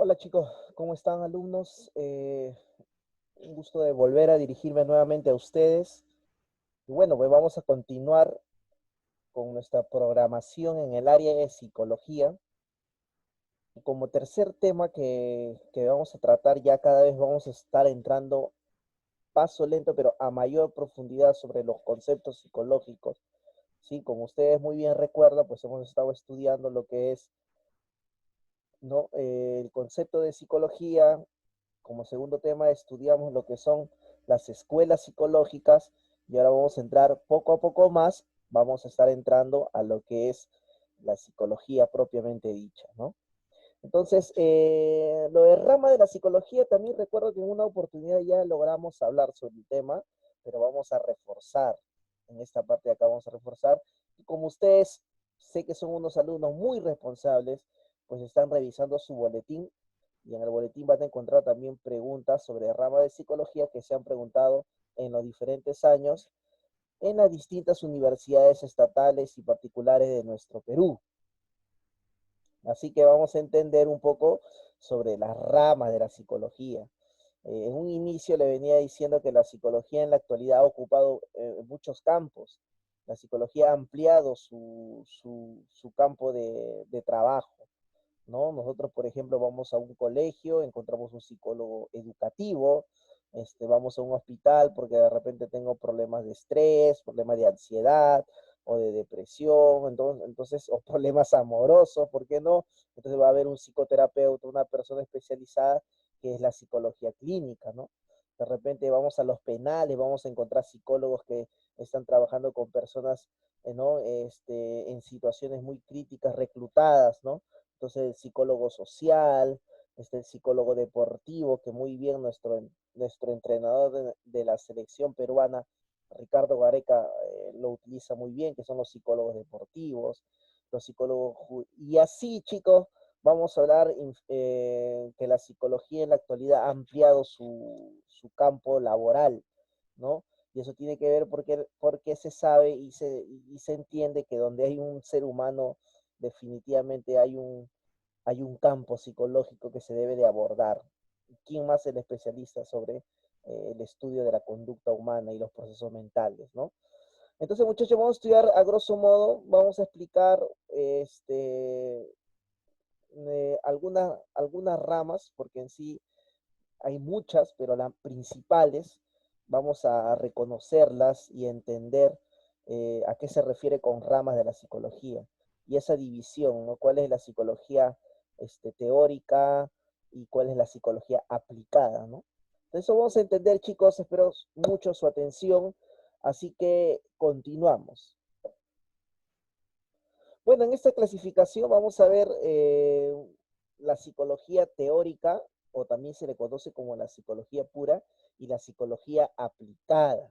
Hola chicos, ¿cómo están alumnos? Un gusto de volver a dirigirme nuevamente a ustedes. Y bueno, pues vamos a continuar con nuestra programación en el área de psicología. Y como tercer tema que vamos a tratar, ya cada vez vamos a estar entrando paso lento, pero a mayor profundidad sobre los conceptos psicológicos. Sí, como ustedes muy bien recuerdan, pues hemos estado estudiando lo que es, ¿no? El concepto de psicología. Como segundo tema estudiamos lo que son las escuelas psicológicas y ahora vamos a entrar poco a poco más, vamos a estar entrando a lo que es la psicología propiamente dicha, ¿no? Entonces, lo de rama de la psicología, también recuerdo que en una oportunidad ya logramos hablar sobre el tema, pero vamos a reforzar, en esta parte de acá vamos a reforzar, y como ustedes sé que son unos alumnos muy responsables, pues están revisando su boletín, y en el boletín van a encontrar también preguntas sobre rama de psicología que se han preguntado en los diferentes años en las distintas universidades estatales y particulares de nuestro Perú. Así que vamos a entender un poco sobre las ramas de la psicología. En un inicio le venía diciendo que la psicología en la actualidad ha ocupado muchos campos. La psicología ha ampliado su campo de trabajo, ¿no? Nosotros, por ejemplo, vamos a un colegio, encontramos un psicólogo educativo, vamos a un hospital porque de repente tengo problemas de estrés, problemas de ansiedad o de depresión, entonces o problemas amorosos, ¿por qué no? Entonces va a haber un psicoterapeuta, una persona especializada que es la psicología clínica, ¿no? De repente vamos a los penales, vamos a encontrar psicólogos que están trabajando con personas, ¿no? En situaciones muy críticas, reclutadas, ¿no? Entonces el psicólogo social, el psicólogo deportivo, que muy bien nuestro entrenador de la selección peruana, Ricardo Gareca, lo utiliza muy bien, que son los psicólogos deportivos, los psicólogos, y así chicos, vamos a hablar que la psicología en la actualidad ha ampliado su campo laboral, ¿no? Y eso tiene que ver porque se sabe y se entiende que donde hay un ser humano definitivamente hay un campo psicológico que se debe de abordar. ¿Quién más es el especialista sobre el estudio de la conducta humana y los procesos mentales, ¿no? Entonces, muchachos, vamos a estudiar a grosso modo, vamos a explicar algunas ramas, porque en sí hay muchas, pero las principales vamos a reconocerlas y entender a qué se refiere con ramas de la psicología y esa división, ¿no? ¿Cuál es la psicología teórica y cuál es la psicología aplicada, ¿no? Entonces, eso vamos a entender, chicos, espero mucho su atención, así que continuamos. Bueno, en esta clasificación vamos a ver la psicología teórica, o también se le conoce como la psicología pura, y la psicología aplicada.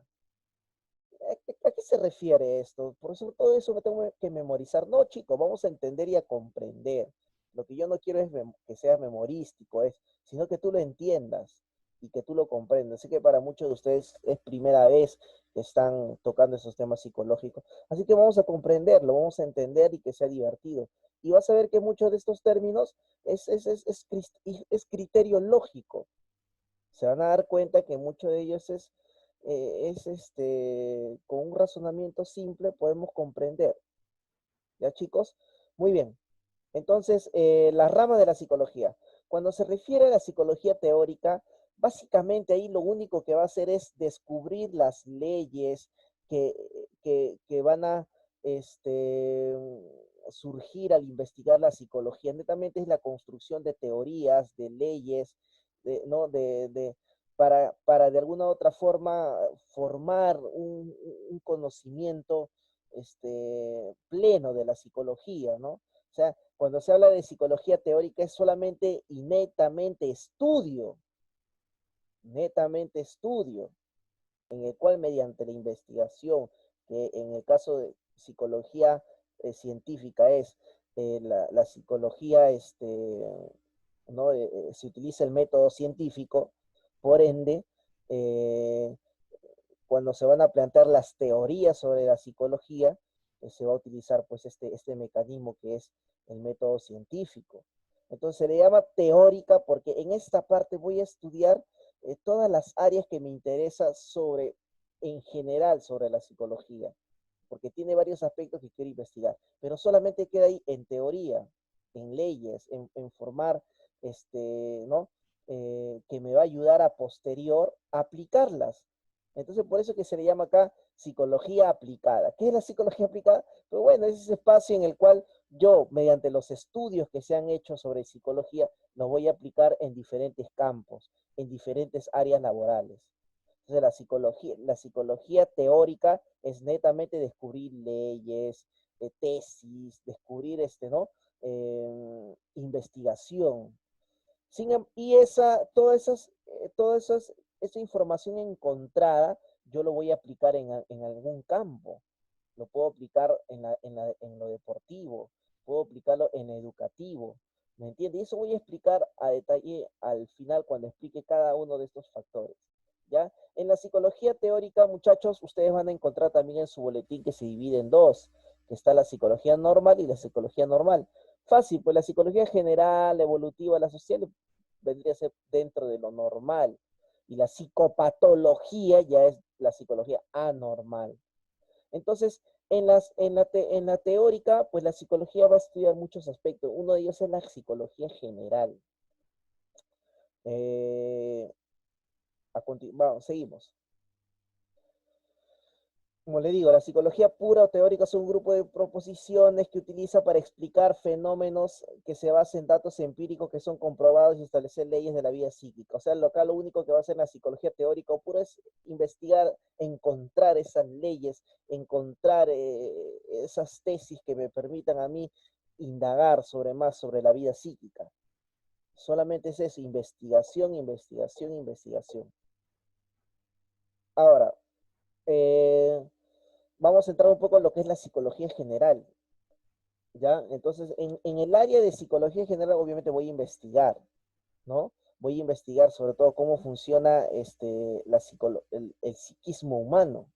¿A qué se refiere esto? Por eso todo eso me tengo que memorizar. No, chicos, vamos a entender y a comprender. Lo que yo no quiero es que sea memorístico, sino que tú lo entiendas y que tú lo comprendas. Sé que para muchos de ustedes es primera vez que están tocando esos temas psicológicos. Así que vamos a comprenderlo, vamos a entender y que sea divertido. Y vas a ver que muchos de estos términos es criterio lógico. Se van a dar cuenta que mucho de ellos con un razonamiento simple podemos comprender. ¿Ya, chicos? Muy bien. Entonces, las ramas de la psicología. Cuando se refiere a la psicología teórica, básicamente ahí lo único que va a hacer es descubrir las leyes que, que van a este, surgir al investigar la psicología. Netamente es la construcción de teorías, de leyes, ¿no? Para de alguna u otra forma formar un conocimiento pleno de la psicología, ¿no? O sea, cuando se habla de psicología teórica es solamente y netamente estudio, en el cual mediante la investigación, que en el caso de psicología científica es la psicología, ¿no? Se utiliza el método científico, por ende, eh, cuando se van a plantear las teorías sobre la psicología, se va a utilizar pues este mecanismo que es el método científico. Entonces se le llama teórica porque en esta parte voy a estudiar todas las áreas que me interesan sobre, en general, sobre la psicología, porque tiene varios aspectos que quiero investigar, pero solamente queda ahí en teoría, en leyes, en formar, ¿no? Que me va a ayudar a posterior a aplicarlas. Entonces, por eso que se le llama acá psicología aplicada. ¿Qué es la psicología aplicada? Pues bueno, es ese espacio en el cual yo, mediante los estudios que se han hecho sobre psicología, los voy a aplicar en diferentes campos, en diferentes áreas laborales. Entonces, la psicología teórica es netamente descubrir leyes, tesis, descubrir ¿no? Investigación. Y esa información encontrada, yo lo voy a aplicar en algún campo. Lo puedo aplicar en lo deportivo, puedo aplicarlo en lo educativo. ¿Me entiendes? Y eso voy a explicar a detalle al final cuando explique cada uno de estos factores. ¿Ya? En la psicología teórica, muchachos, ustedes van a encontrar también en su boletín que se divide en dos, que está la psicología normal y la psicología normal. Fácil, pues la psicología general, evolutiva, la social, vendría a ser dentro de lo normal. Y la psicopatología ya es la psicología anormal. Entonces, en la teórica, pues la psicología va a estudiar muchos aspectos. Uno de ellos es la psicología general. Vamos, seguimos. Como le digo, la psicología pura o teórica es un grupo de proposiciones que utiliza para explicar fenómenos que se basan en datos empíricos que son comprobados y establecer leyes de la vida psíquica. O sea, lo único que va a hacer la psicología teórica o pura es investigar, encontrar esas leyes, encontrar esas tesis que me permitan a mí indagar más sobre la vida psíquica. Solamente es eso, investigación, investigación, investigación. Ahora, vamos a entrar un poco en lo que es la psicología general, ¿ya? Entonces, en el área de psicología general, obviamente voy a investigar, ¿no? Voy a investigar sobre todo cómo funciona el psiquismo humano.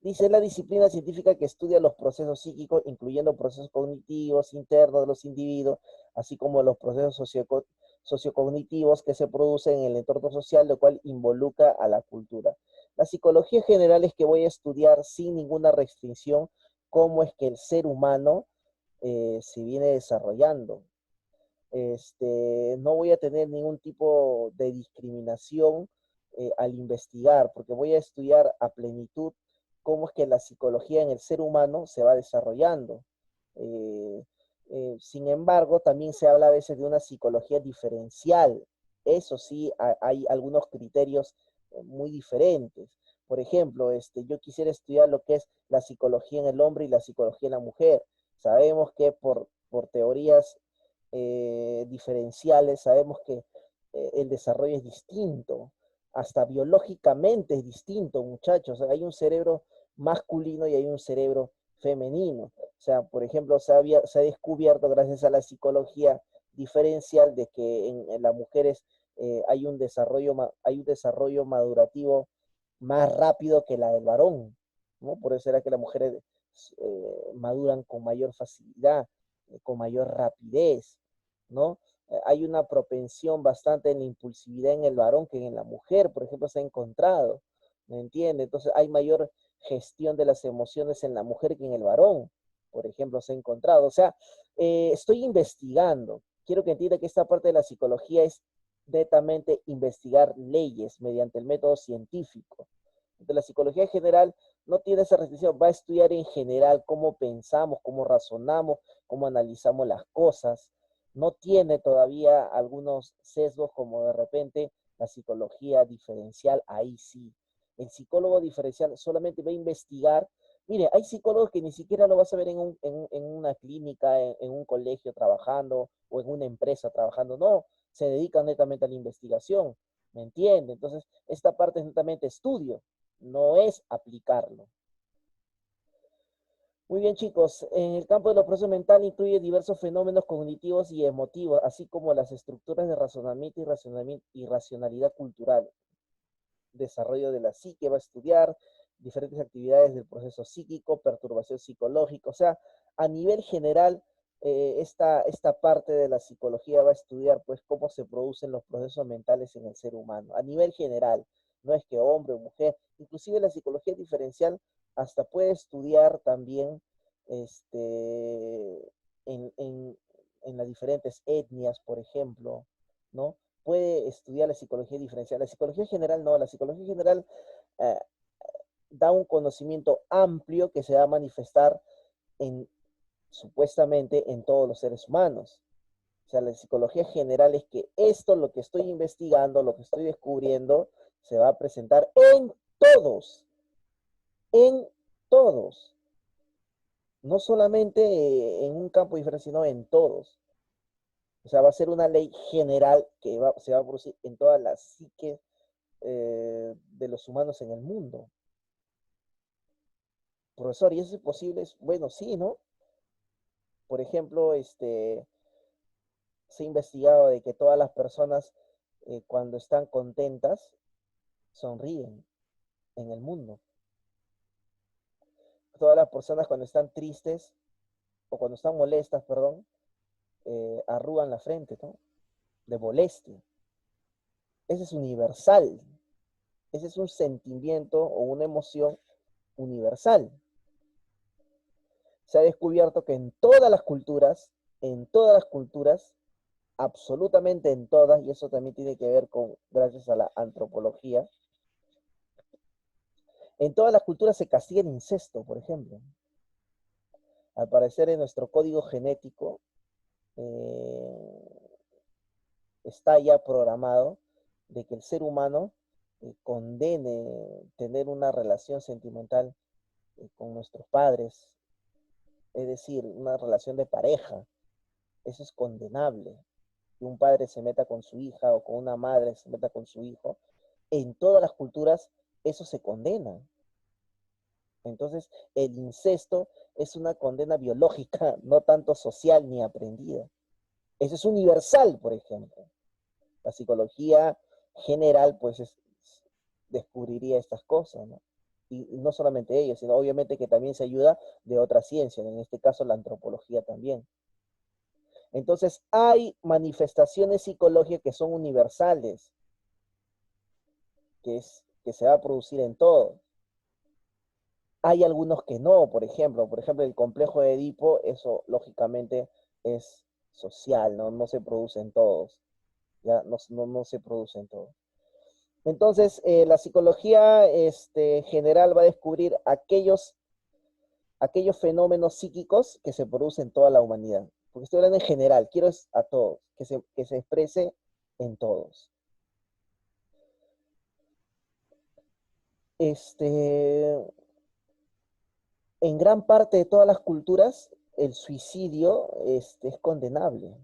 Dice, es la disciplina científica que estudia los procesos psíquicos, incluyendo procesos cognitivos internos de los individuos, así como los procesos sociocognitivos que se producen en el entorno social, lo cual involucra a la cultura. La psicología general es que voy a estudiar sin ninguna restricción cómo es que el ser humano se viene desarrollando. No voy a tener ningún tipo de discriminación al investigar, porque voy a estudiar a plenitud cómo es que la psicología en el ser humano se va desarrollando. Sin embargo, también se habla a veces de una psicología diferencial. Eso sí, hay algunos criterios muy diferentes. Por ejemplo, yo quisiera estudiar lo que es la psicología en el hombre y la psicología en la mujer. Sabemos que por teorías diferenciales, sabemos que el desarrollo es distinto, hasta biológicamente es distinto, muchachos. Hay un cerebro masculino y hay un cerebro femenino. O sea, por ejemplo, se ha descubierto gracias a la psicología diferencial de que en las mujeres hay un desarrollo madurativo más rápido que la del varón, ¿no? Por eso era que las mujeres maduran con mayor facilidad, con mayor rapidez, ¿no? Hay una propensión bastante en la impulsividad en el varón que en la mujer, por ejemplo, se ha encontrado, ¿me entiende? Entonces hay mayor gestión de las emociones en la mujer que en el varón, por ejemplo, se ha encontrado. O sea, estoy investigando. Quiero que entienda que esta parte de la psicología es netamente investigar leyes mediante el método científico. Entonces, la psicología general no tiene esa restricción, va a estudiar en general cómo pensamos, cómo razonamos, cómo analizamos las cosas. No tiene todavía algunos sesgos como de repente la psicología diferencial, ahí sí. El psicólogo diferencial solamente va a investigar. Mire, hay psicólogos que ni siquiera lo vas a ver en una clínica, en un colegio trabajando o en una empresa trabajando. No, se dedican netamente a la investigación. ¿Me entiende? Entonces, esta parte es netamente estudio, no es aplicarlo. Muy bien, chicos. En el campo de los procesos mentales incluye diversos fenómenos cognitivos y emotivos, así como las estructuras de razonamiento y racionalidad cultural. Desarrollo de la psique va a estudiar diferentes actividades del proceso psíquico, perturbación psicológica. O sea, a nivel general, esta parte de la psicología va a estudiar pues cómo se producen los procesos mentales en el ser humano, a nivel general, no es que hombre o mujer, inclusive la psicología diferencial hasta puede estudiar también en, en, en las diferentes etnias, por ejemplo, ¿no? Puede estudiar la psicología diferencial. La psicología general no, la psicología general eh, da un conocimiento amplio que se va a manifestar en, supuestamente en todos los seres humanos. O sea, la psicología general es que esto, lo que estoy investigando, lo que estoy descubriendo, se va a presentar todos, en todos. No solamente en un campo diferente, sino en todos. O sea, va a ser una ley general que se va a producir en toda la psique de los humanos en el mundo. Profesor, ¿y eso es posible? Bueno, sí, ¿no? Por ejemplo, se ha investigado de que todas las personas cuando están contentas sonríen en el mundo. Todas las personas cuando están tristes o cuando están molestas, perdón, arrugan la frente, ¿no? De molestia. Ese es universal. Ese es un sentimiento o una emoción universal. Se ha descubierto que en todas las culturas, absolutamente en todas, y eso también tiene que ver con, gracias a la antropología, en todas las culturas se castiga el incesto, por ejemplo. Al parecer en nuestro código genético está ya programado de que el ser humano condene tener una relación sentimental con nuestros padres, es decir, una relación de pareja. Eso es condenable. Que un padre se meta con su hija o con una madre se meta con su hijo. En todas las culturas eso se condena. Entonces, el incesto es una condena biológica, no tanto social ni aprendida. Eso es universal, por ejemplo. La psicología general, pues, descubriría estas cosas, ¿no? Y no solamente ellos, sino obviamente que también se ayuda de otras ciencias, en este caso la antropología también. Entonces, hay manifestaciones psicológicas que son universales, que se va a producir en todo. Hay algunos que no, por ejemplo, el complejo de Edipo, eso lógicamente es social, ¿no? No se produce en todos, ya no se produce en todos. Entonces, la psicología general va a descubrir aquellos fenómenos psíquicos que se producen en toda la humanidad. Porque estoy hablando en general, quiero a todos, que se exprese en todos. En gran parte de todas las culturas, el suicidio es condenable.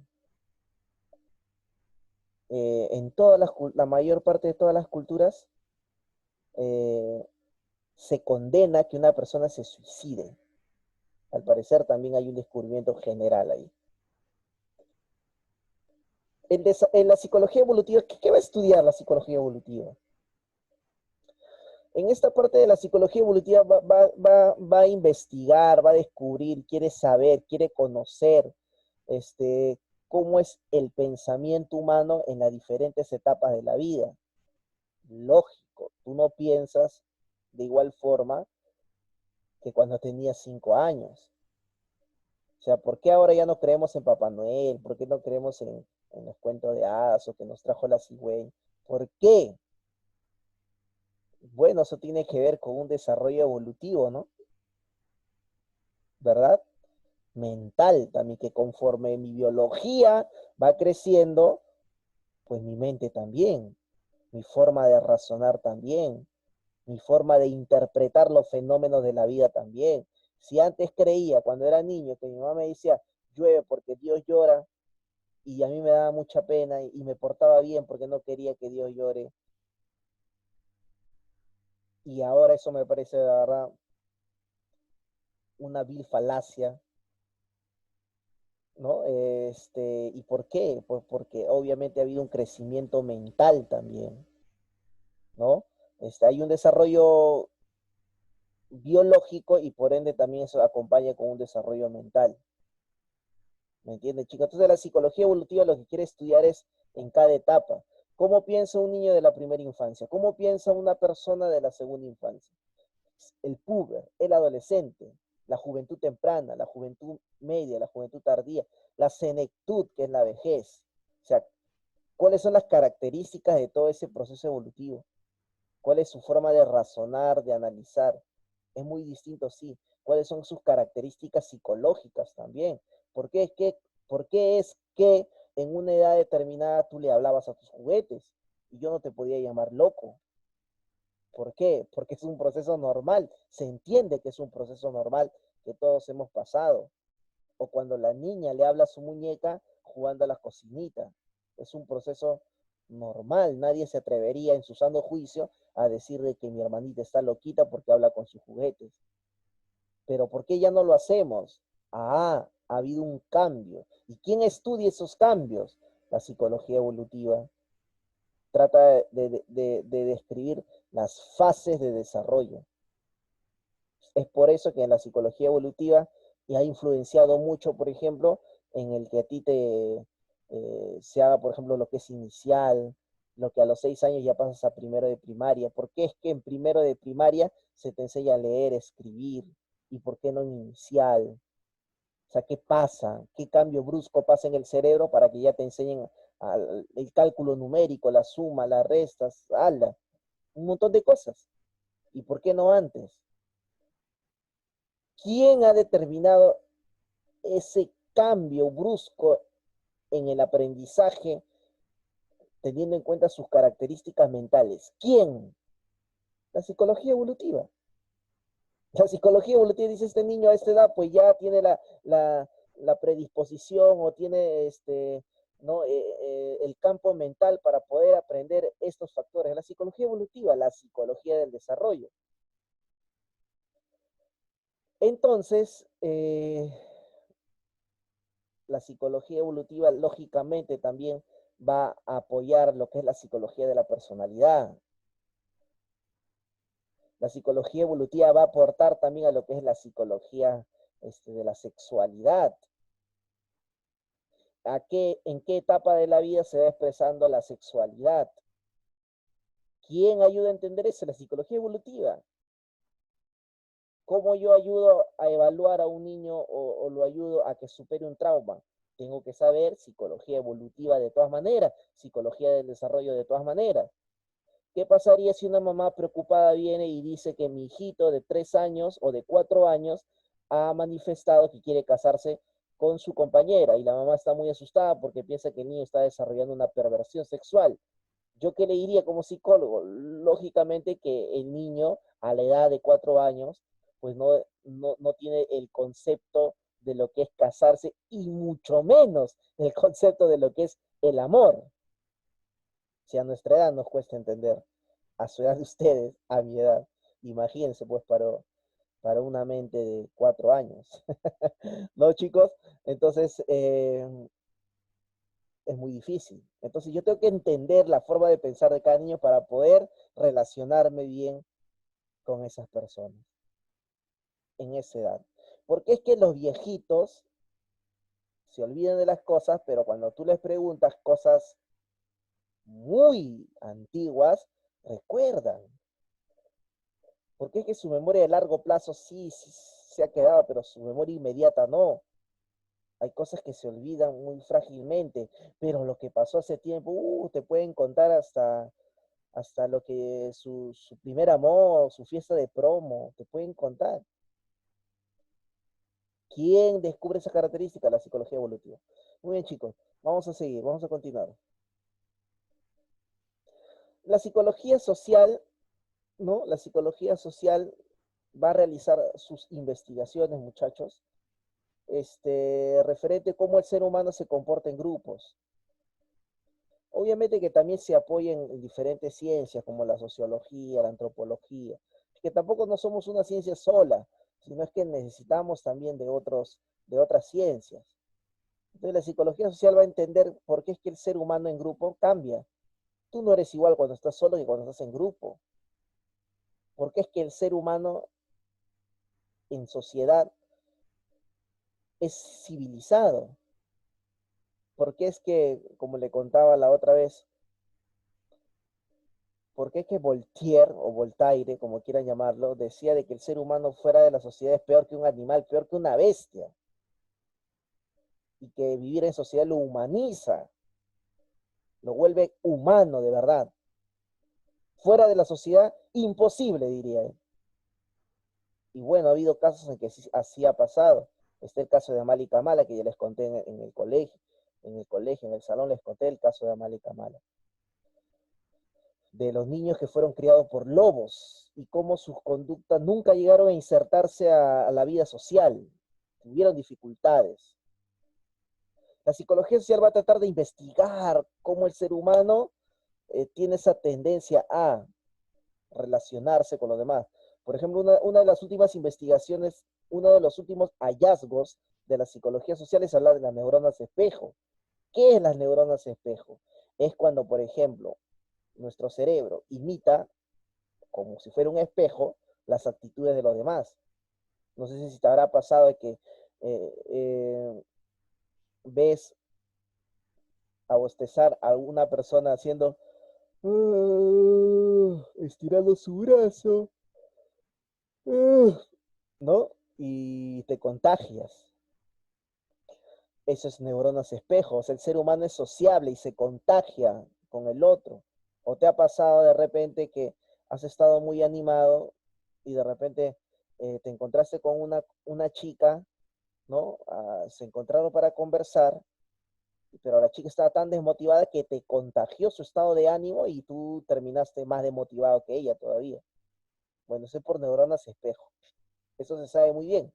La mayor parte de todas las culturas se condena que una persona se suicide. Al parecer también hay un descubrimiento general ahí. En la psicología evolutiva, ¿qué va a estudiar la psicología evolutiva? En esta parte de la psicología evolutiva va a investigar, va a descubrir, quiere saber, quiere conocer cómo es el pensamiento humano en las diferentes etapas de la vida. Lógico, tú no piensas de igual forma que cuando tenías 5 años. O sea, ¿por qué ahora ya no creemos en Papá Noel? ¿Por qué no creemos en los cuentos de hadas o que nos trajo la cigüeña? ¿Por qué? Bueno, eso tiene que ver con un desarrollo evolutivo, ¿no? ¿Verdad? Mental también, que conforme mi biología va creciendo, pues mi mente también, mi forma de razonar también, mi forma de interpretar los fenómenos de la vida también. Si antes creía, cuando era niño, que mi mamá me decía, llueve porque Dios llora, y a mí me daba mucha pena y me portaba bien porque no quería que Dios llore, y ahora eso me parece, de verdad, una vil falacia, ¿no? ¿Y por qué? Pues porque obviamente ha habido un crecimiento mental también, ¿no? Hay un desarrollo biológico y por ende también eso acompaña con un desarrollo mental. ¿Me entiendes, chicos? Entonces la psicología evolutiva lo que quiere estudiar es en cada etapa. ¿Cómo piensa un niño de la primera infancia? ¿Cómo piensa una persona de la segunda infancia? El puber, el adolescente, la juventud temprana, la juventud media, la juventud tardía, la senectud, que es la vejez. O sea, ¿cuáles son las características de todo ese proceso evolutivo? ¿Cuál es su forma de razonar, de analizar? Es muy distinto, sí. ¿Cuáles son sus características psicológicas también? ¿Por qué es que en una edad determinada tú le hablabas a tus juguetes y yo no te podía llamar loco? ¿Por qué? Porque es un proceso normal. Se entiende que es un proceso normal que todos hemos pasado. O cuando la niña le habla a su muñeca jugando a la cocinita. Es un proceso normal. Nadie se atrevería en su sano juicio a decir de que mi hermanita está loquita porque habla con sus juguetes. Pero ¿por qué ya no lo hacemos? Ah, ha habido un cambio. ¿Y quién estudia esos cambios? La psicología evolutiva. Trata de describir las fases de desarrollo. Es por eso que en la psicología evolutiva ha influenciado mucho, por ejemplo, en el que a ti se haga, por ejemplo, lo que es inicial, lo que a los 6 años ya pasas a primero de primaria. ¿Por qué es que en primero de primaria se te enseña a leer, escribir? ¿Y por qué no en inicial? O sea, ¿qué pasa? ¿Qué cambio brusco pasa en el cerebro para que ya te enseñen el cálculo numérico, la suma, las restas, un montón de cosas? ¿Y por qué no antes? ¿Quién ha determinado ese cambio brusco en el aprendizaje teniendo en cuenta sus características mentales? ¿Quién? La psicología evolutiva. La psicología evolutiva dice, este niño a esta edad pues ya tiene la predisposición o tiene ¿no? El campo mental para poder aprender estos factores. La psicología evolutiva, la psicología del desarrollo. Entonces, la psicología evolutiva lógicamente también va a apoyar lo que es la psicología de la personalidad. La psicología evolutiva va a aportar también a lo que es la psicología de la sexualidad. ¿En qué etapa de la vida se va expresando la sexualidad? ¿Quién ayuda a entender eso? La psicología evolutiva. ¿Cómo yo ayudo a evaluar a un niño o lo ayudo a que supere un trauma? Tengo que saber psicología evolutiva de todas maneras, psicología del desarrollo de todas maneras. ¿Qué pasaría si una mamá preocupada viene y dice que mi hijito de 3 años o de 4 años ha manifestado que quiere casarse con su compañera y la mamá está muy asustada porque piensa que el niño está desarrollando una perversión sexual? ¿Yo qué le diría como psicólogo? Lógicamente que el niño a la edad de 4 años pues no tiene el concepto de lo que es casarse y mucho menos el concepto de lo que es el amor. Si a nuestra edad nos cuesta entender, a su edad de ustedes, a mi edad, imagínense pues para una mente de 4 años. ¿No, chicos? Entonces, es muy difícil. Entonces yo tengo que entender la forma de pensar de cada niño para poder relacionarme bien con esas personas en esa edad. Porque es que los viejitos se olvidan de las cosas, pero cuando tú les preguntas cosas muy antiguas, recuerdan. Porque es que su memoria de largo plazo sí se ha quedado, pero su memoria inmediata no. Hay cosas que se olvidan muy frágilmente, pero lo que pasó hace tiempo, te pueden contar hasta lo que su primer amor, su fiesta de promo, te pueden contar. ¿Quién descubre esa característica? La psicología evolutiva. Muy bien, chicos, vamos a seguir, vamos a continuar. La psicología social, ¿no? La psicología social va a realizar sus investigaciones, muchachos, referente a cómo el ser humano se comporta en grupos. Obviamente que también se apoyen en diferentes ciencias como la sociología, la antropología, que tampoco no somos una ciencia sola, sino es que necesitamos también de otras ciencias. Entonces la psicología social va a entender por qué es que el ser humano en grupo cambia. Tú no eres igual cuando estás solo que cuando estás en grupo. ¿Por qué es que el ser humano en sociedad es civilizado? ¿Por qué es que, como le contaba la otra vez, por qué es que Voltaire, o Voltaire, como quieran llamarlo, decía de que el ser humano fuera de la sociedad es peor que un animal, peor que una bestia, y que vivir en sociedad lo humaniza, lo vuelve humano de verdad? Fuera de la sociedad, imposible, diría él. Y bueno, ha habido casos en que así ha pasado. Está el caso de Amal Kamala, que ya les conté en el salón les conté el caso de Amal Kamala, de los niños que fueron criados por lobos y cómo sus conductas nunca llegaron a insertarse a la vida social, tuvieron dificultades. La psicología social va a tratar de investigar cómo el ser humano tiene esa tendencia a relacionarse con los demás. Por ejemplo, una de las últimas investigaciones, uno de los últimos hallazgos de la psicología social es hablar de las neuronas espejo. ¿Qué es las neuronas espejo? Es cuando, por ejemplo, nuestro cerebro imita, como si fuera un espejo, las actitudes de los demás. No sé si te habrá pasado de que ves a bostezar a una persona haciendo estirando su brazo, ¿no? Y te contagias. Eso es neuronas espejos. El ser humano es sociable y se contagia con el otro. ¿O te ha pasado de repente que has estado muy animado y de repente te encontraste con una chica, ¿no? Se encontraron para conversar, pero la chica estaba tan desmotivada que te contagió su estado de ánimo y tú terminaste más desmotivado que ella todavía. Bueno, eso es por neuronas espejo. Eso se sabe muy bien.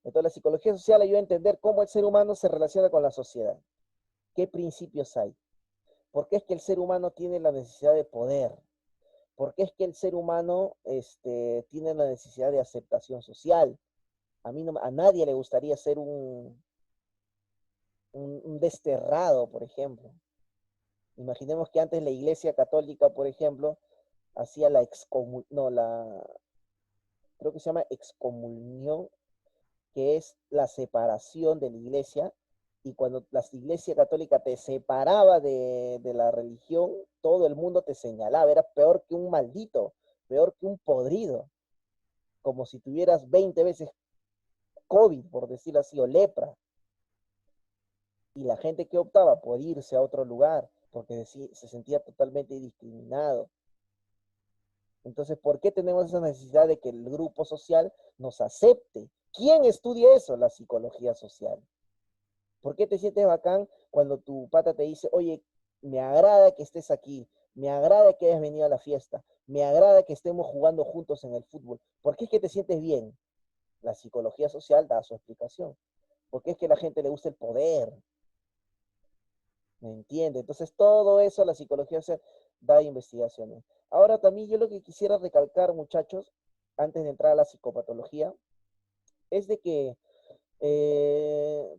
Entonces la psicología social ayuda a entender cómo el ser humano se relaciona con la sociedad. ¿Qué principios hay? ¿Por qué es que el ser humano tiene la necesidad de poder? ¿Por qué es que el ser humano tiene la necesidad de aceptación social? A nadie le gustaría ser un desterrado, por ejemplo. Imaginemos que antes la Iglesia Católica, por ejemplo, hacía creo que se llama excomunión, que es la separación de la iglesia, y cuando la iglesia católica te separaba de la religión, todo el mundo te señalaba, era peor que un maldito, peor que un podrido, como si tuvieras 20 veces COVID, por decirlo así, o lepra. Y la gente que optaba por irse a otro lugar, porque se sentía totalmente discriminado. Entonces, ¿por qué tenemos esa necesidad de que el grupo social nos acepte? ¿Quién estudia eso? La psicología social. ¿Por qué te sientes bacán cuando tu pata te dice, oye, me agrada que estés aquí, me agrada que hayas venido a la fiesta, me agrada que estemos jugando juntos en el fútbol? ¿Por qué es que te sientes bien? La psicología social da su explicación. ¿Por qué es que a la gente le gusta el poder? ¿Me entiende? Entonces todo eso la psicología social da investigaciones. Ahora también yo lo que quisiera recalcar, muchachos, antes de entrar a la psicopatología, es de que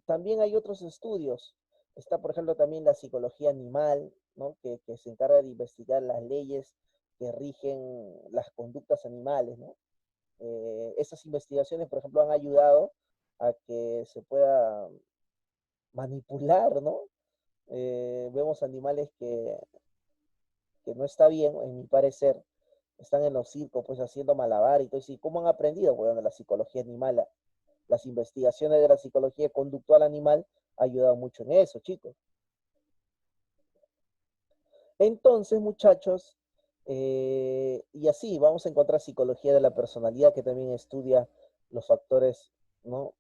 también hay otros estudios. Está, por ejemplo, también la psicología animal, ¿no? Que se encarga de investigar las leyes que rigen las conductas animales, ¿no? Esas investigaciones, por ejemplo, han ayudado a que se pueda manipular, ¿no? Vemos animales que no está bien, en mi parecer, están en los circos, pues haciendo malabar y todo eso. ¿Y cómo han aprendido? Bueno, de la psicología animal, las investigaciones de la psicología conductual animal han ayudado mucho en eso, chicos. Entonces, muchachos, y así vamos a encontrar psicología de la personalidad que también estudia los factores, ¿no?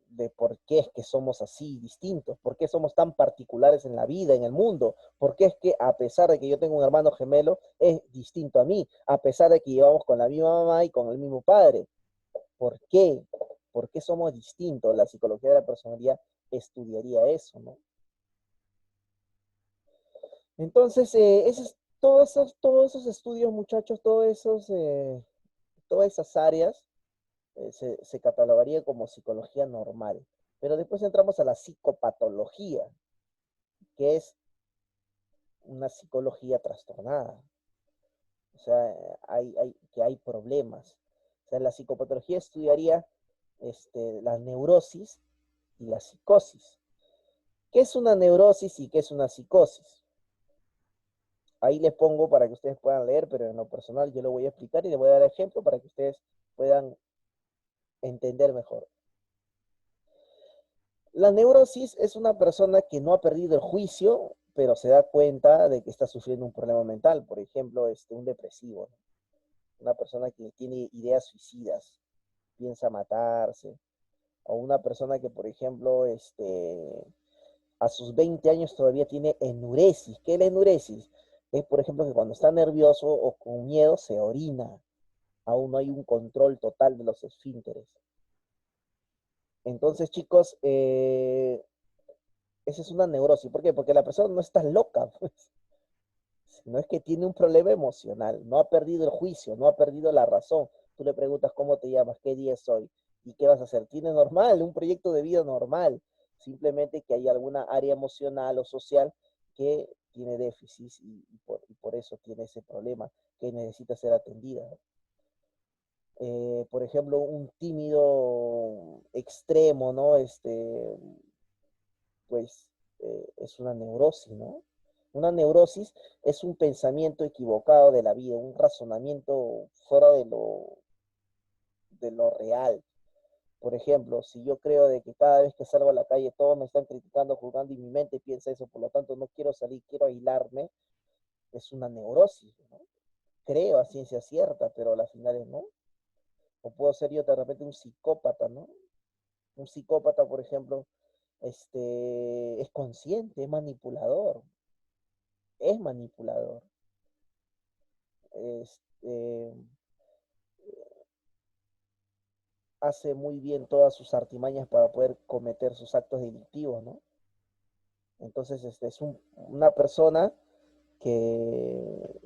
De por qué es que somos así distintos, por qué somos tan particulares en la vida, en el mundo, por qué es que a pesar de que yo tengo un hermano gemelo, es distinto a mí, a pesar de que llevamos con la misma mamá y con el mismo padre. ¿Por qué? ¿Por qué somos distintos? La psicología de la personalidad estudiaría eso, ¿no? Entonces, todos esos estudios, muchachos, todas esas áreas se catalogaría como psicología normal. Pero después entramos a la psicopatología, que es una psicología trastornada. O sea, hay problemas. O sea, la psicopatología estudiaría las neurosis y la psicosis. ¿Qué es una neurosis y qué es una psicosis? Ahí les pongo para que ustedes puedan leer, pero en lo personal yo lo voy a explicar y les voy a dar ejemplo para que ustedes puedan entender mejor. La neurosis es una persona que no ha perdido el juicio, pero se da cuenta de que está sufriendo un problema mental. Por ejemplo, un depresivo, ¿no? Una persona que tiene ideas suicidas, piensa matarse, o una persona que, por ejemplo, a sus 20 años todavía tiene enuresis. ¿Qué es la enuresis? Es, por ejemplo, que cuando está nervioso o con miedo se orina. Aún no hay un control total de los esfínteres. Entonces, chicos, esa es una neurosis. ¿Por qué? Porque la persona no está loca, pues. No es que tiene un problema emocional, no ha perdido el juicio, no ha perdido la razón. Tú le preguntas cómo te llamas, qué día es hoy y qué vas a hacer. Tiene normal, un proyecto de vida normal. Simplemente que hay alguna área emocional o social que tiene déficit y por eso tiene ese problema que necesita ser atendida. Por ejemplo, un tímido extremo, ¿no? Pues es una neurosis, ¿no? Una neurosis es un pensamiento equivocado de la vida, un razonamiento fuera de lo real. Por ejemplo, si yo creo de que cada vez que salgo a la calle todos me están criticando, juzgando y mi mente piensa eso, por lo tanto no quiero salir, quiero aislarme, es una neurosis, ¿no? Creo a ciencia cierta, pero a las finales no. O puedo ser yo de repente un psicópata, ¿no? Un psicópata, por ejemplo, es consciente, es manipulador. Este, hace muy bien todas sus artimañas para poder cometer sus actos delictivos, ¿no? Entonces, es una persona que,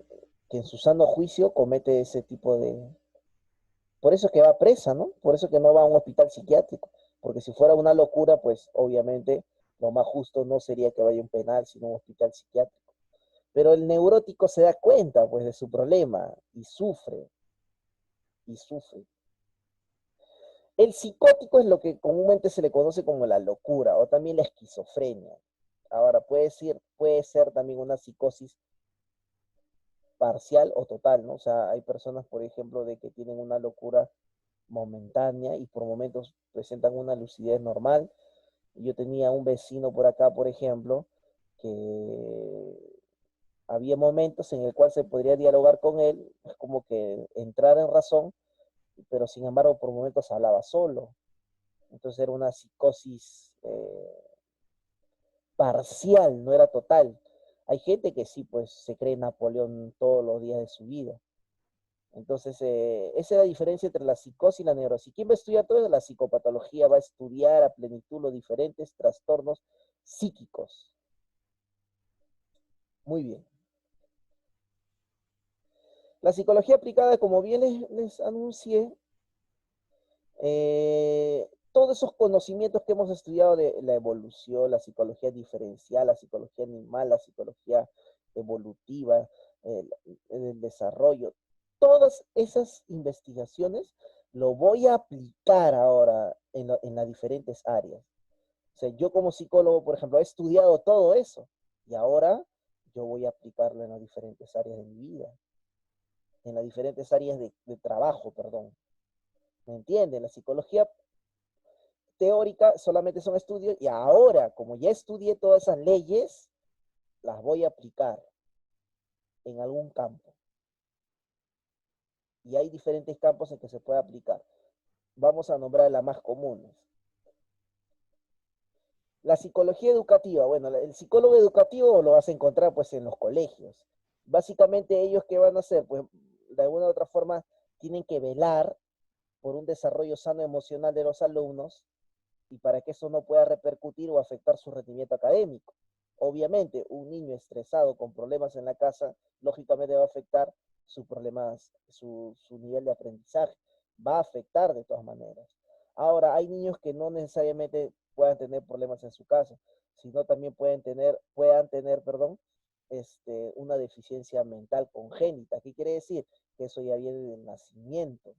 que en su sano juicio comete ese tipo de... Por eso que va presa, ¿no? Por eso que no va a un hospital psiquiátrico. Porque si fuera una locura, pues obviamente lo más justo no sería que vaya a un penal, sino a un hospital psiquiátrico. Pero el neurótico se da cuenta, pues, de su problema y sufre. El psicótico es lo que comúnmente se le conoce como la locura o también la esquizofrenia. Ahora, puede ser también una psicosis parcial o total, ¿no? O sea, hay personas, por ejemplo, de que tienen una locura momentánea y por momentos presentan una lucidez normal. Yo tenía un vecino por acá, por ejemplo, que había momentos en el cual se podría dialogar con él, es como que entrar en razón, pero sin embargo por momentos hablaba solo. Entonces era una psicosis parcial, no era total. Hay gente que sí, pues se cree Napoleón todos los días de su vida. Entonces, esa es la diferencia entre la psicosis y la neurosis. ¿Quién va a estudiar todo eso? La psicopatología va a estudiar a plenitud los diferentes trastornos psíquicos. Muy bien. La psicología aplicada, como bien les anuncié, todos esos conocimientos que hemos estudiado de la evolución, la psicología diferencial, la psicología animal, la psicología evolutiva, el, el desarrollo, todas esas investigaciones lo voy a aplicar ahora en las diferentes áreas. O sea, yo como psicólogo, por ejemplo, he estudiado todo eso y ahora yo voy a aplicarlo en las diferentes áreas de mi vida, en las diferentes áreas de trabajo, perdón. ¿Me entienden? La psicología teórica solamente son estudios y ahora, como ya estudié todas esas leyes, las voy a aplicar en algún campo. Y hay diferentes campos en que se puede aplicar. Vamos a nombrar las más comunes. La psicología educativa, bueno, el psicólogo educativo lo vas a encontrar pues en los colegios. Básicamente ellos qué van a hacer, pues de alguna u otra forma tienen que velar por un desarrollo sano emocional de los alumnos y para que eso no pueda repercutir o afectar su rendimiento académico. Obviamente, un niño estresado con problemas en la casa, lógicamente va a afectar su nivel de aprendizaje. Va a afectar de todas maneras. Ahora, hay niños que no necesariamente puedan tener problemas en su casa, sino también puedan tener, perdón, una deficiencia mental congénita. ¿Qué quiere decir? Que eso ya viene del nacimiento.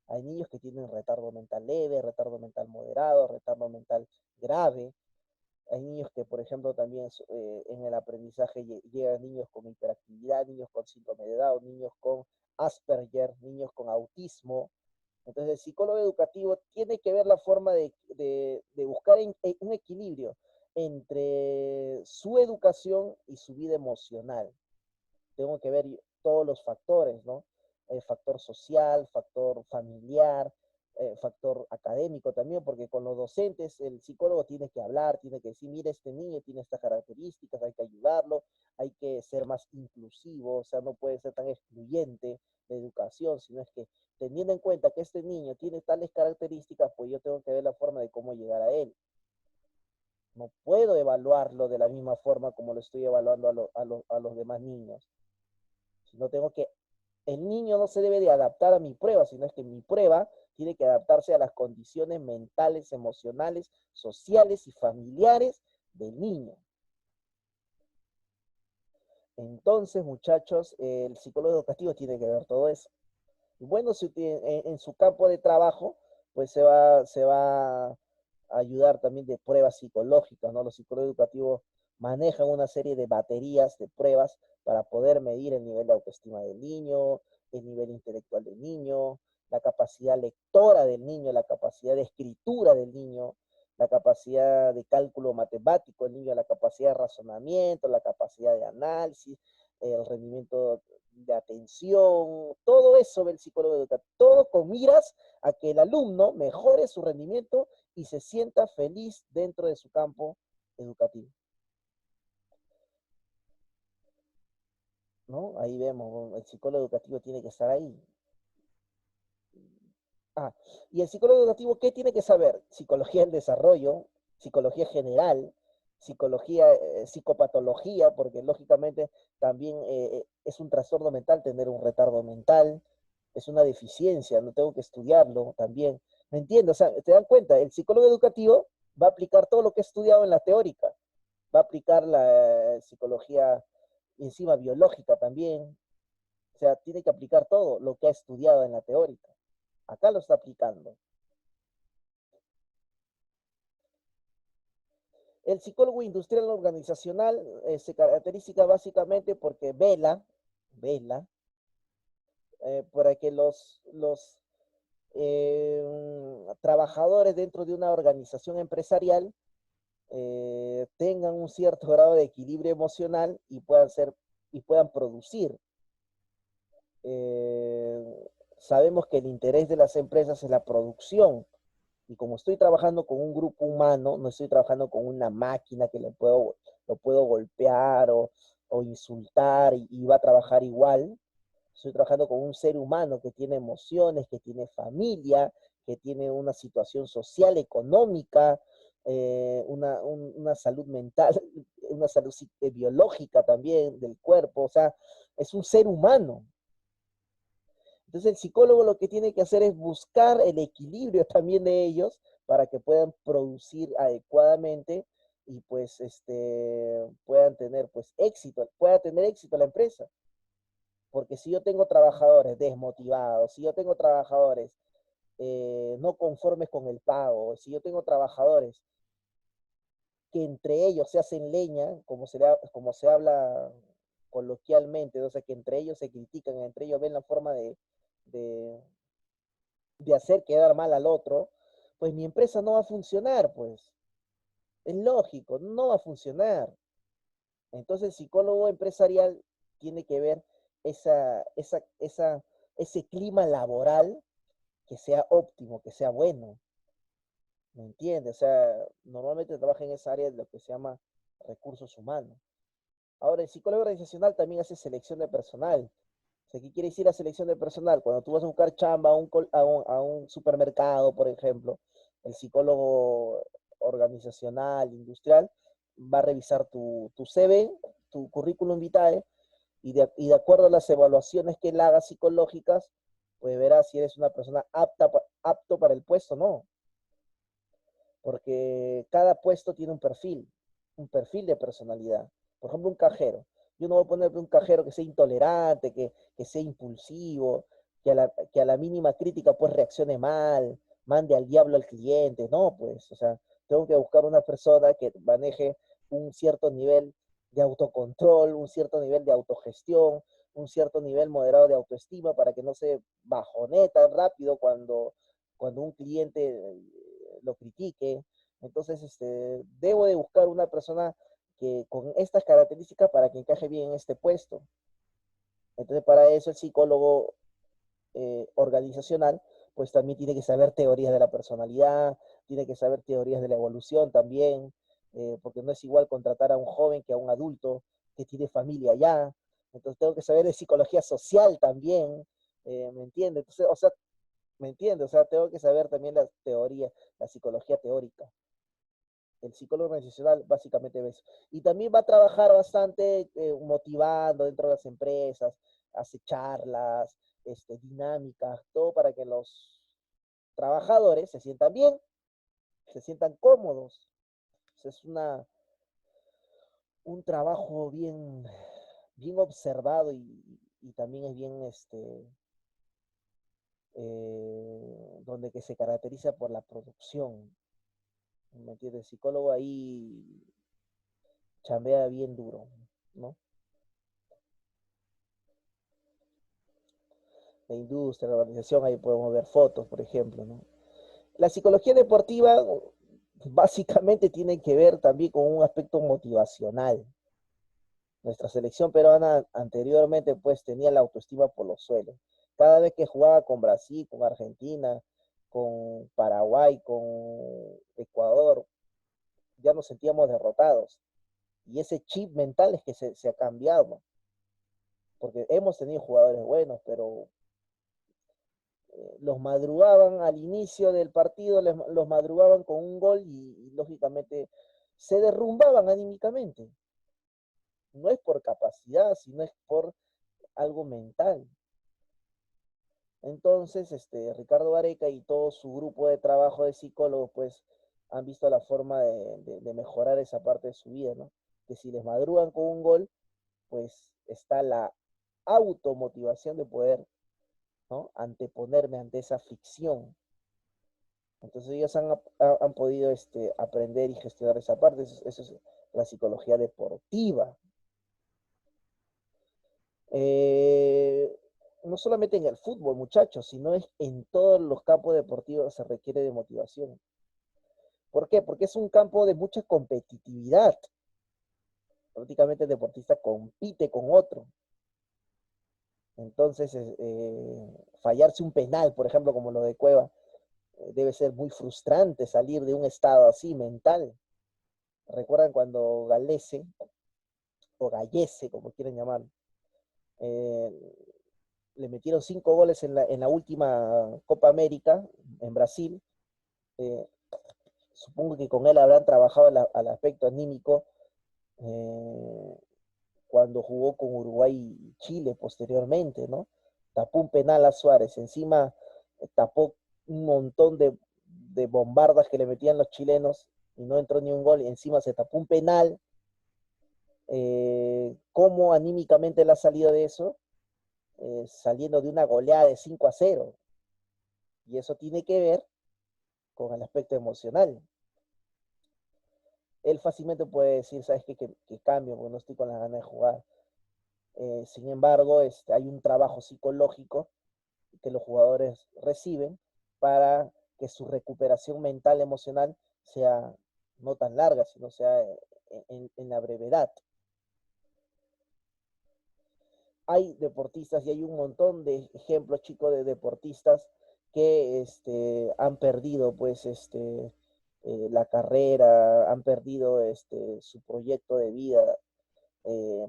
Hay niños que tienen retardo mental leve, retardo mental moderado, retardo mental grave. Hay niños que, por ejemplo, también en el aprendizaje llegan niños con hiperactividad, niños con síndrome de Down, niños con Asperger, niños con autismo. Entonces, el psicólogo educativo tiene que ver la forma de buscar un equilibrio entre su educación y su vida emocional. Tengo que ver todos los factores, ¿no? Factor social, factor familiar, factor académico también, porque con los docentes el psicólogo tiene que hablar, tiene que decir, mira, este niño tiene estas características, hay que ayudarlo, hay que ser más inclusivo, o sea, no puede ser tan excluyente de educación, sino es que teniendo en cuenta que este niño tiene tales características, pues yo tengo que ver la forma de cómo llegar a él. No puedo evaluarlo de la misma forma como lo estoy evaluando a los demás niños. Sino tengo que, el niño no se debe de adaptar a mi prueba, sino es que mi prueba tiene que adaptarse a las condiciones mentales, emocionales, sociales y familiares del niño. Entonces, muchachos, el psicólogo educativo tiene que ver todo eso. Y bueno, si en su campo de trabajo, pues se va a ayudar también de pruebas psicológicas, ¿no? Los psicólogos educativos manejan una serie de baterías de pruebas para poder medir el nivel de autoestima del niño, el nivel intelectual del niño, la capacidad lectora del niño, la capacidad de escritura del niño, la capacidad de cálculo matemático del niño, la capacidad de razonamiento, la capacidad de análisis, el rendimiento de atención, todo eso ve el psicólogo educativo, todo con miras a que el alumno mejore su rendimiento y se sienta feliz dentro de su campo educativo. ¿No? Ahí vemos, el psicólogo educativo tiene que estar ahí. Ah, y el psicólogo educativo, ¿qué tiene que saber? Psicología del desarrollo, psicología general, psicología, psicopatología, porque lógicamente también es un trastorno mental tener un retardo mental, es una deficiencia, no tengo que estudiarlo también. ¿Me entiendes? O sea, te dan cuenta, el psicólogo educativo va a aplicar todo lo que ha estudiado en la teórica, va a aplicar la psicología encima biológica también, o sea, tiene que aplicar todo lo que ha estudiado en la teórica. Acá lo está aplicando. El psicólogo industrial organizacional se caracteriza básicamente porque vela para que trabajadores dentro de una organización empresarial tengan un cierto grado de equilibrio emocional y puedan producir. Sabemos que el interés de las empresas es la producción, y como estoy trabajando con un grupo humano, no estoy trabajando con una máquina que lo puedo golpear o insultar y va a trabajar igual. Estoy trabajando con un ser humano que tiene emociones, que tiene familia, que tiene una situación social, económica, una salud mental, una salud biológica también del cuerpo. O sea, es un ser humano. Entonces el psicólogo lo que tiene que hacer es buscar el equilibrio también de ellos para que puedan producir adecuadamente y pues puedan tener pues éxito, pueda tener éxito la empresa. Porque si yo tengo trabajadores desmotivados, si yo tengo trabajadores no conformes con el pago, si yo tengo trabajadores que entre ellos se hacen leña, como se habla coloquialmente, o sea, que entre ellos se critican, entre ellos ven la forma de, de hacer quedar mal al otro, pues mi empresa no va a funcionar, pues. Es lógico, no va a funcionar. Entonces el psicólogo empresarial tiene que ver ese clima laboral que sea óptimo, que sea bueno. ¿Me entiendes? O sea, normalmente trabaja en esa área de lo que se llama recursos humanos. Ahora, el psicólogo organizacional también hace selección de personal. O sea, ¿qué quiere decir la selección de personal? Cuando tú vas a buscar chamba a un supermercado, por ejemplo, el psicólogo organizacional, industrial, va a revisar tu CV, tu currículum vitae, y de acuerdo a las evaluaciones que él haga psicológicas, pues verá si eres una persona apto para el puesto o no. Porque cada puesto tiene un perfil de personalidad. Por ejemplo, un cajero. Yo no voy a poner un cajero que sea intolerante, que sea impulsivo, que a la mínima crítica pues reaccione mal, mande al diablo al cliente. No, pues, o sea, tengo que buscar una persona que maneje un cierto nivel de autocontrol, un cierto nivel de autogestión, un cierto nivel moderado de autoestima para que no se bajonee tan rápido cuando un cliente lo critique. Entonces, debo de buscar una persona que con estas características para que encaje bien en este puesto. Entonces, para eso el psicólogo organizacional, pues también tiene que saber teorías de la personalidad, tiene que saber teorías de la evolución también, porque no es igual contratar a un joven que a un adulto que tiene familia ya. Entonces tengo que saber de psicología social también, ¿me entiende? Entonces, o sea, ¿me entiende? O sea, tengo que saber también la teoría, la psicología teórica. El psicólogo organizacional básicamente ve eso. Y también va a trabajar bastante motivando dentro de las empresas, hace charlas, dinámicas, todo para que los trabajadores se sientan bien, se sientan cómodos. Es un trabajo bien observado y también es bien, donde que se caracteriza por la producción. ¿Me entiendes? El psicólogo ahí chambea bien duro, ¿no? La industria, la organización, ahí podemos ver fotos, por ejemplo, ¿no? La psicología deportiva básicamente tiene que ver también con un aspecto motivacional. Nuestra selección peruana anteriormente pues tenía la autoestima por los suelos. Cada vez que jugaba con Brasil, con Argentina, con Paraguay, con Ecuador, ya nos sentíamos derrotados. Y ese chip mental es que se ha cambiado, porque hemos tenido jugadores buenos, pero los madrugaban al inicio del partido, los madrugaban con un gol y lógicamente se derrumbaban anímicamente. No es por capacidad, sino es por algo mental. Entonces, Ricardo Gareca y todo su grupo de trabajo de psicólogos, pues, han visto la forma de mejorar esa parte de su vida, ¿no? Que si les madrugan con un gol, pues está la automotivación de poder, ¿no? Anteponerme ante esa ficción. Entonces ellos han podido aprender y gestionar esa parte. Eso es la psicología deportiva. Eh, no solamente en el fútbol, muchachos, sino es en todos los campos deportivos se requiere de motivación. ¿Por qué? Porque es un campo de mucha competitividad. Prácticamente el deportista compite con otro. Entonces, fallarse un penal, por ejemplo, como lo de Cueva, debe ser muy frustrante salir de un estado así mental. ¿Recuerdan cuando Galese, o Gallese, como quieren llamar, eh, le metieron 5 goles en la última Copa América en Brasil? Eh, Supongo que con él habrán trabajado al aspecto anímico cuando jugó con Uruguay y Chile posteriormente, ¿no? Tapó un penal a Suárez, encima tapó un montón de bombardas que le metían los chilenos y no entró ni un gol, y encima se tapó un penal. ¿Cómo anímicamente le ha salido de eso? Saliendo de una goleada de 5-0. Y eso tiene que ver con el aspecto emocional. Él fácilmente puede decir, ¿sabes qué? Que cambio, porque no estoy con las ganas de jugar. Sin embargo, hay un trabajo psicológico que los jugadores reciben para que su recuperación mental, emocional, sea no tan larga, sino sea en la brevedad. Hay deportistas y hay un montón de ejemplos, chicos, de deportistas que han perdido, pues, la carrera, han perdido su proyecto de vida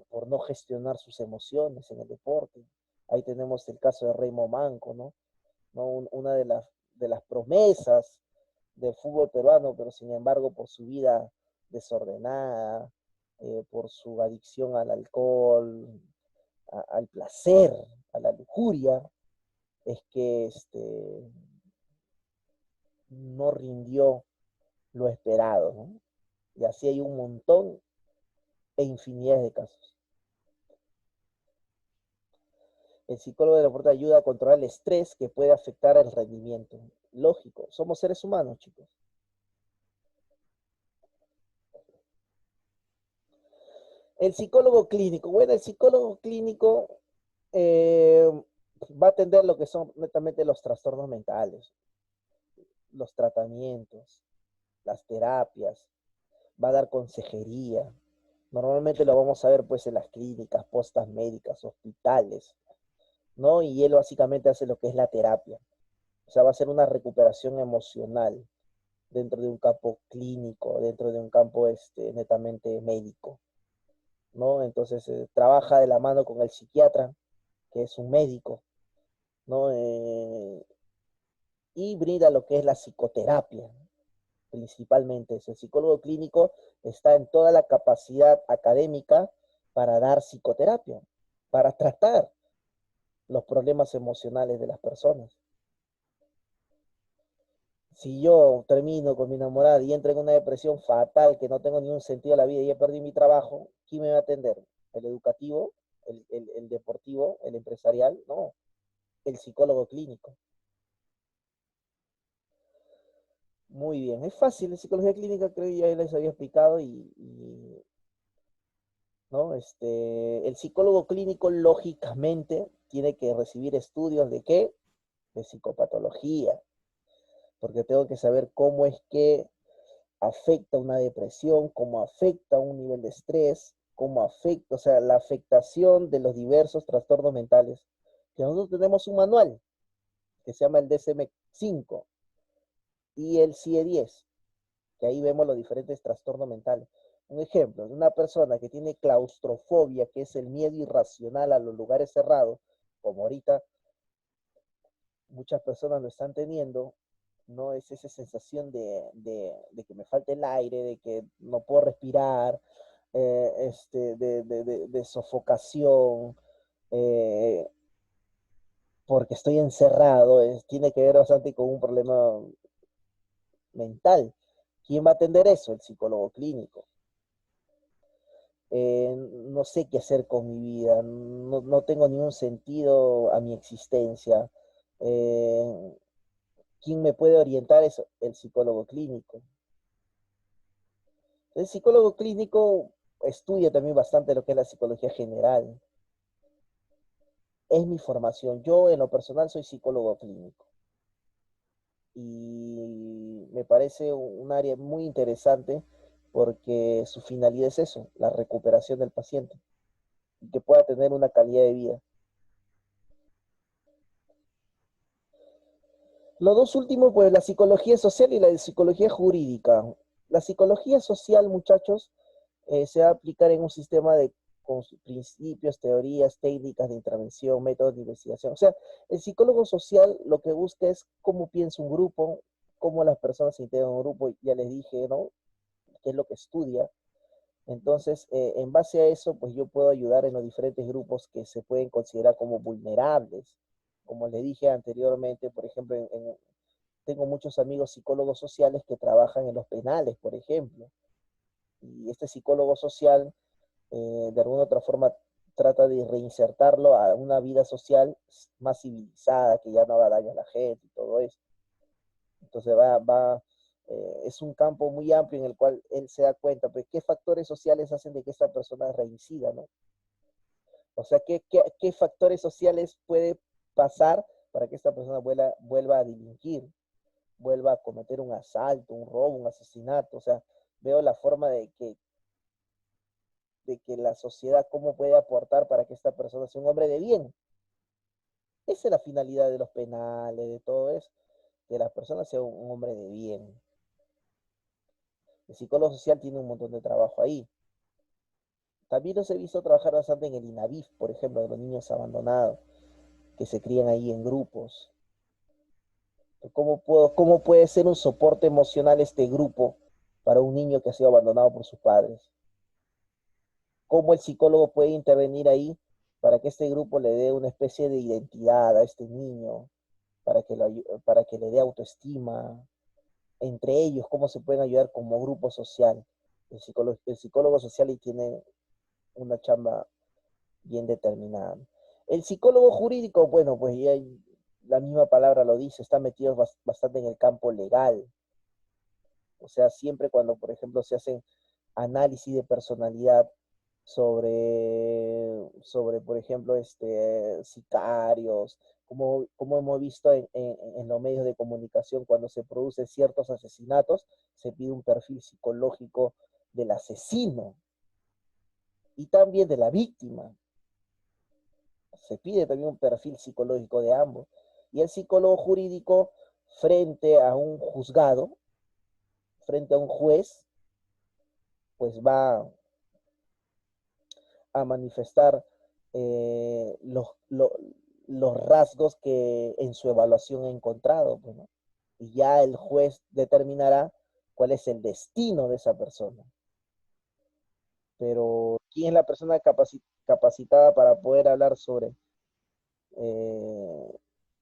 por no gestionar sus emociones en el deporte. Ahí tenemos el caso de Raymond Manco, ¿no? Una de las promesas del fútbol peruano, pero sin embargo por su vida desordenada, por su adicción al alcohol, al placer, a la lujuria, es que no rindió lo esperado, ¿no? Y así hay un montón e infinidad de casos. El psicólogo de deporte ayuda a controlar el estrés que puede afectar el rendimiento. Lógico, somos seres humanos, chicos. El psicólogo clínico. Bueno, el psicólogo clínico eh, va a atender lo que son netamente los trastornos mentales, los tratamientos, las terapias, va a dar consejería. Normalmente lo vamos a ver pues en las clínicas, postas médicas, hospitales, ¿no? Y él básicamente hace lo que es la terapia. O sea, va a ser una recuperación emocional dentro de un campo clínico, dentro de un campo netamente médico, ¿no? Entonces trabaja de la mano con el psiquiatra, que es un médico, ¿no? Y brinda lo que es la psicoterapia, principalmente. El psicólogo clínico está en toda la capacidad académica para dar psicoterapia, para tratar los problemas emocionales de las personas. Si yo termino con mi enamorada y entro en una depresión fatal, que no tengo ningún sentido a la vida y ya perdí mi trabajo, ¿quién me va a atender? ¿El educativo? ¿El deportivo? ¿El empresarial? No, el psicólogo clínico. Muy bien, es fácil, la psicología clínica creo que ya les había explicado ¿no? El psicólogo clínico lógicamente tiene que recibir estudios de qué? De psicopatología, porque tengo que saber cómo es que afecta una depresión, cómo afecta un nivel de estrés, cómo afecta, o sea, la afectación de los diversos trastornos mentales. Que nosotros tenemos un manual que se llama el DSM-5 y el CIE-10, que ahí vemos los diferentes trastornos mentales. Un ejemplo, de una persona que tiene claustrofobia, que es el miedo irracional a los lugares cerrados, como ahorita muchas personas lo están teniendo, no es esa sensación de que me falta el aire, de que no puedo respirar, de sofocación, eh, porque estoy encerrado, tiene que ver bastante con un problema mental. ¿Quién va a atender eso? El psicólogo clínico. No sé qué hacer con mi vida, no tengo ningún sentido a mi existencia. Eh, ¿Quién me puede orientar eso? El psicólogo clínico. El psicólogo clínico estudia también bastante lo que es la psicología general. Es mi formación. Yo en lo personal soy psicólogo clínico y me parece un área muy interesante porque su finalidad es eso, la recuperación del paciente y que pueda tener una calidad de vida. Los dos últimos, pues la psicología social y la psicología jurídica. La psicología social, muchachos, se va a aplicar en un sistema de con principios, teorías, técnicas de intervención, métodos de investigación. O sea, el psicólogo social lo que busca es cómo piensa un grupo, cómo las personas se integran en un grupo, ya les dije, ¿no? ¿Qué es lo que estudia? Entonces, en base a eso, pues yo puedo ayudar en los diferentes grupos que se pueden considerar como vulnerables. Como les dije anteriormente, por ejemplo, tengo muchos amigos psicólogos sociales que trabajan en los penales, por ejemplo. Y este psicólogo social, de alguna u otra forma, trata de reinsertarlo a una vida social más civilizada, que ya no haga daño a la gente y todo eso. Entonces es un campo muy amplio en el cual él se da cuenta, pues, qué factores sociales hacen de que esta persona reincida, ¿no? O sea, qué factores sociales puede pasar para que esta persona vuelva a delinquir, vuelva a cometer un asalto, un robo, un asesinato. O sea, veo la forma de que la sociedad, cómo puede aportar para que esta persona sea un hombre de bien. Esa es la finalidad de los penales, de todo eso, que la persona sea un hombre de bien. El psicólogo social tiene un montón de trabajo ahí. También los he visto trabajar bastante en el INAVIF, por ejemplo, de los niños abandonados, que se crían ahí en grupos. ¿Cómo puede ser un soporte emocional este grupo para un niño que ha sido abandonado por sus padres? ¿Cómo el psicólogo puede intervenir ahí para que este grupo le dé una especie de identidad a este niño, para que le dé autoestima? Entre ellos, ¿cómo se pueden ayudar como grupo social? El psicólogo social y tiene una chamba bien determinada. El psicólogo jurídico, bueno, pues ya la misma palabra lo dice, está metido bastante en el campo legal. O sea, siempre cuando, por ejemplo, se hacen análisis de personalidad, por ejemplo, sicarios, como hemos visto en los medios de comunicación, cuando se producen ciertos asesinatos, se pide un perfil psicológico del asesino y también de la víctima. Se pide también un perfil psicológico de ambos. Y el psicólogo jurídico, frente a un juzgado, frente a un juez, pues va a manifestar los rasgos que en su evaluación ha encontrado, pues, ¿no? Y ya el juez determinará cuál es el destino de esa persona. Pero, ¿quién es la persona capacitada para poder hablar eh,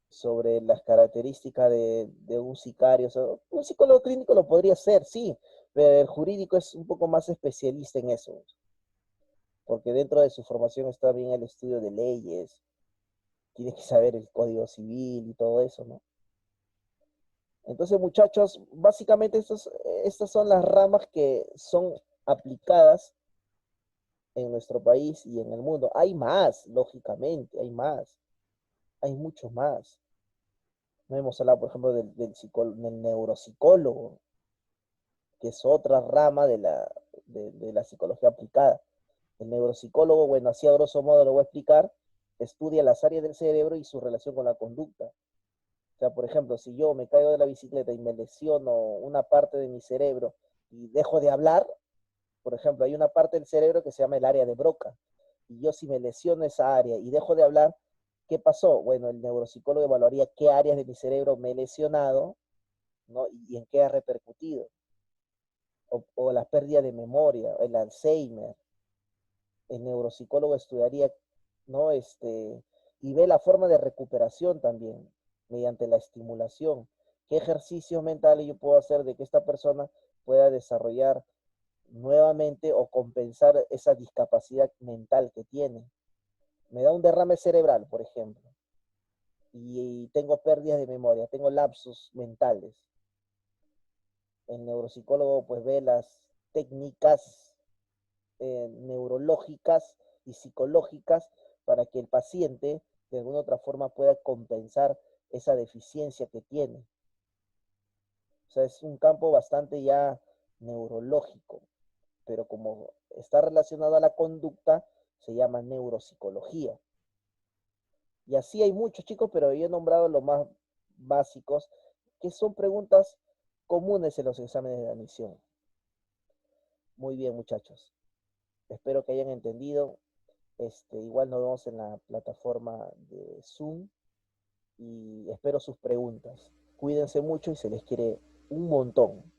sobre las características de un sicario? O sea, un psicólogo clínico lo podría ser, sí, pero el jurídico es un poco más especialista en eso, porque dentro de su formación está bien el estudio de leyes, tiene que saber el código civil y todo eso, ¿no? Entonces, muchachos, básicamente estas son las ramas que son aplicadas en nuestro país y en el mundo. Hay más, lógicamente, hay más, hay mucho más. No hemos hablado, por ejemplo, del neuropsicólogo, que es otra rama de la psicología aplicada. El neuropsicólogo, bueno, así a grosso modo lo voy a explicar, estudia las áreas del cerebro y su relación con la conducta. O sea, por ejemplo, si yo me caigo de la bicicleta y me lesiono una parte de mi cerebro y dejo de hablar, por ejemplo, hay una parte del cerebro que se llama el área de Broca. Y yo si me lesiono esa área y dejo de hablar, ¿qué pasó? Bueno, el neuropsicólogo evaluaría qué áreas de mi cerebro me he lesionado, ¿no? Y en qué ha repercutido. O la pérdida de memoria, el Alzheimer. El neuropsicólogo estudiaría, ¿no? Y ve la forma de recuperación también, mediante la estimulación. ¿Qué ejercicios mentales yo puedo hacer de que esta persona pueda desarrollar nuevamente o compensar esa discapacidad mental que tiene? Me da un derrame cerebral, por ejemplo, y tengo pérdidas de memoria, tengo lapsus mentales. El neuropsicólogo pues ve las técnicas neurológicas y psicológicas para que el paciente de alguna otra forma pueda compensar esa deficiencia que tiene. O sea, es un campo bastante ya neurológico, pero como está relacionado a la conducta, se llama neuropsicología. Y así hay muchos, chicos, pero yo he nombrado los más básicos, que son preguntas comunes en los exámenes de admisión. Muy bien, muchachos. Espero que hayan entendido. Igual nos vemos en la plataforma de Zoom y espero sus preguntas. Cuídense mucho y se les quiere un montón.